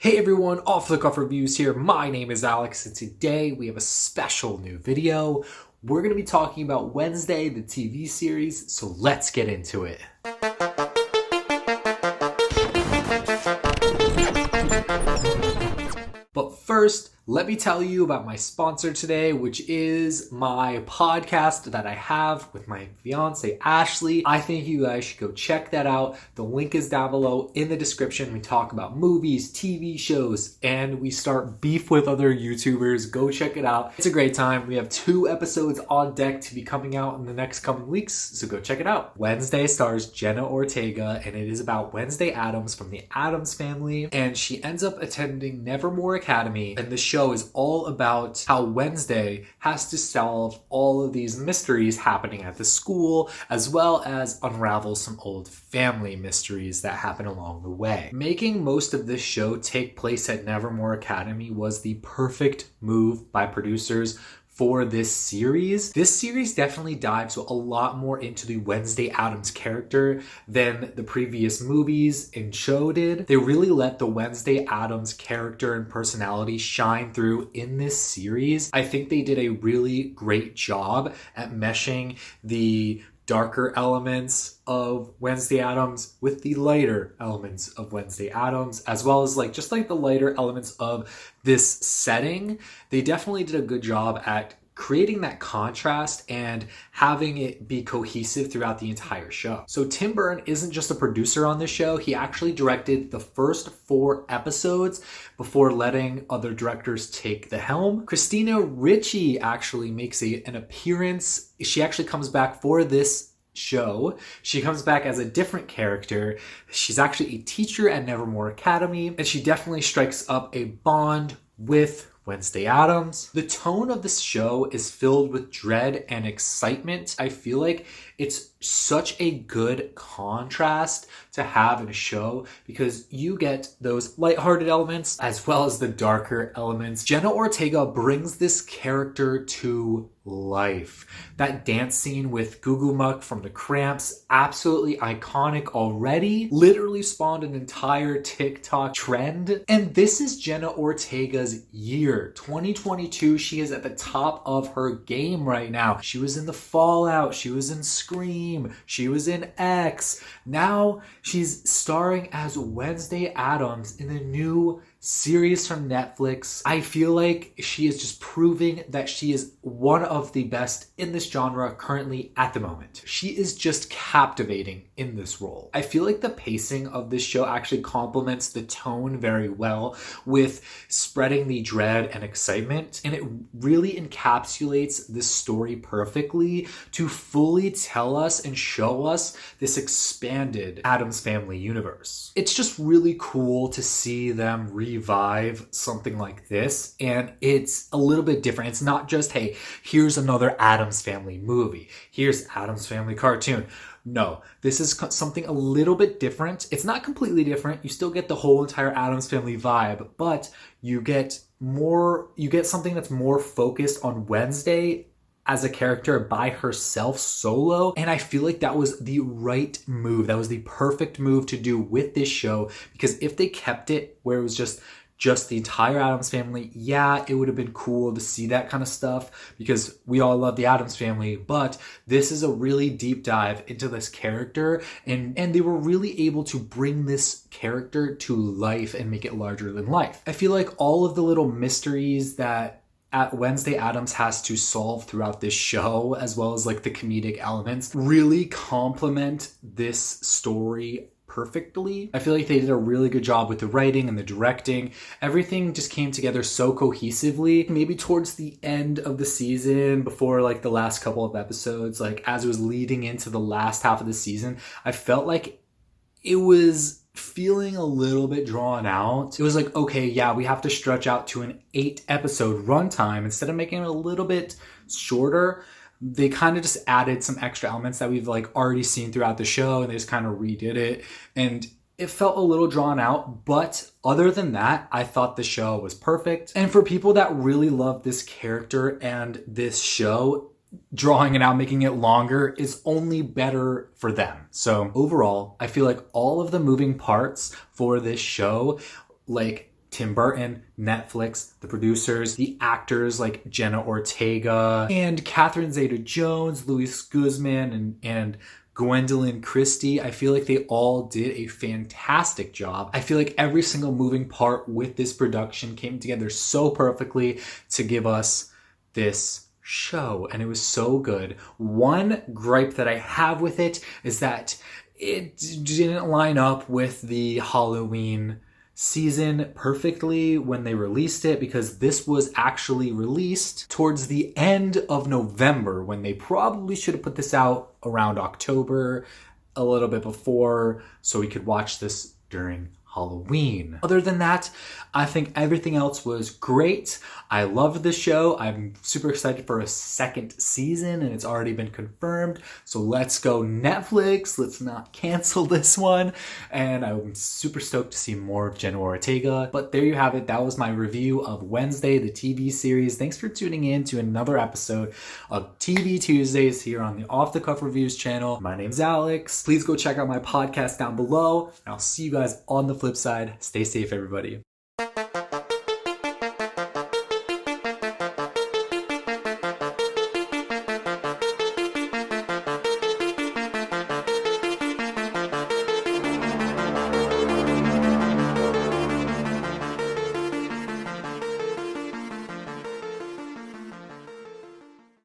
Hey everyone, Off the Cuff Reviews here. My name is Alex and today we have a special new video. We're going to be talking about Wednesday, the TV series, so let's get into it. But first, let me tell you about my sponsor today, which is my podcast that I have with my fiance, Ashley. I think you guys should go check that out. The link is down below in the description. We talk about movies, TV shows, and we start beef with other YouTubers. Go check it out. It's a great time. We have 2 episodes on deck to be coming out in the next coming weeks, so go check it out. Wednesday stars Jenna Ortega, and it is about Wednesday Addams from the Addams family, and she ends up attending Nevermore Academy, and the show is all about how Wednesday has to solve all of these mysteries happening at the school, as well as unravel some old family mysteries that happen along the way. Making most of this show take place at Nevermore Academy was the perfect move by producers for this series. This series definitely dives a lot more into the Wednesday Addams character than the previous movies and show did. They really let the Wednesday Addams character and personality shine through in this series. I think they did a really great job at meshing the darker elements of Wednesday Addams with the lighter elements of Wednesday Addams, as well as just the lighter elements of this setting. They definitely did a good job at creating that contrast and having it be cohesive throughout the entire show. So Tim Burton isn't just a producer on this show, he actually directed the first 4 episodes before letting other directors take the helm. Christina Ricci actually makes an appearance. She actually comes back for this show. She comes back as a different character. She's actually a teacher at Nevermore Academy, and she definitely strikes up a bond with Wednesday Addams. The tone of this show is filled with dread and excitement. I feel like it's such a good contrast to have in a show because you get those lighthearted elements as well as the darker elements. Jenna Ortega brings this character to life. That dance scene with Goo Goo Muck from the Cramps, absolutely iconic already, literally spawned an entire TikTok trend. And this is Jenna Ortega's year. 2022, she is at the top of her game right now. She was in The Fallout, she was in Scream, she was in X. Now she's starring as Wednesday Addams in the new series from Netflix. I feel like she is just proving that she is one of the best in this genre currently at the moment. She is just captivating in this role. I feel like the pacing of this show actually complements the tone very well with spreading the dread and excitement, and it really encapsulates this story perfectly to fully tell us and show us this expanded Addams Family universe. It's just really cool to see them revive something like this, and it's a little bit different. It's not just, hey, here's another Addams Family movie, here's Addams Family cartoon. No, this is something a little bit different. It's not completely different. You still get the whole entire Addams Family vibe, but you get something that's more focused on Wednesday as a character by herself solo. And I feel like that was the right move. That was the perfect move to do with this show, because if they kept it where it was just the entire Addams Family, yeah, it would have been cool to see that kind of stuff because we all love the Addams Family, but this is a really deep dive into this character, and they were really able to bring this character to life and make it larger than life. I feel like all of the little mysteries that Wednesday Addams has to solve throughout this show, as well as the comedic elements, really complement this story perfectly. I feel like they did a really good job with the writing and the directing. Everything just came together so cohesively. Maybe towards the end of the season, before the last couple of episodes, as it was leading into the last half of the season, I felt like it was feeling a little bit drawn out. It was okay, yeah, we have to stretch out to an 8-episode runtime instead of making it a little bit shorter. They kind of just added some extra elements that we've already seen throughout the show, and they just kind of redid it, and it felt a little drawn out. But other than that, I thought the show was perfect. And for people that really love this character and this show, drawing it out, making it longer is only better for them. So overall, I feel like all of the moving parts for this show, Tim Burton, Netflix, the producers, the actors like Jenna Ortega and Catherine Zeta-Jones, Luis Guzman, and Gwendolyn Christie. I feel like they all did a fantastic job. I feel like every single moving part with this production came together so perfectly to give us this show, and it was so good. One gripe that I have with it is that it didn't line up with the Halloween season perfectly when they released it, because this was actually released towards the end of November when they probably should have put this out around October, a little bit before, so we could watch this during Halloween. Other than that, I think everything else was great. I loved the show. I'm super excited for a second season, and it's already been confirmed. So let's go Netflix. Let's not cancel this one. And I'm super stoked to see more of Jenna Ortega. But there you have it. That was my review of Wednesday, the TV series. Thanks for tuning in to another episode of TV Tuesdays here on the Off the Cuff Reviews channel. My name's Alex. Please go check out my podcast down below, and I'll see you guys on the flip side. Stay safe, everybody.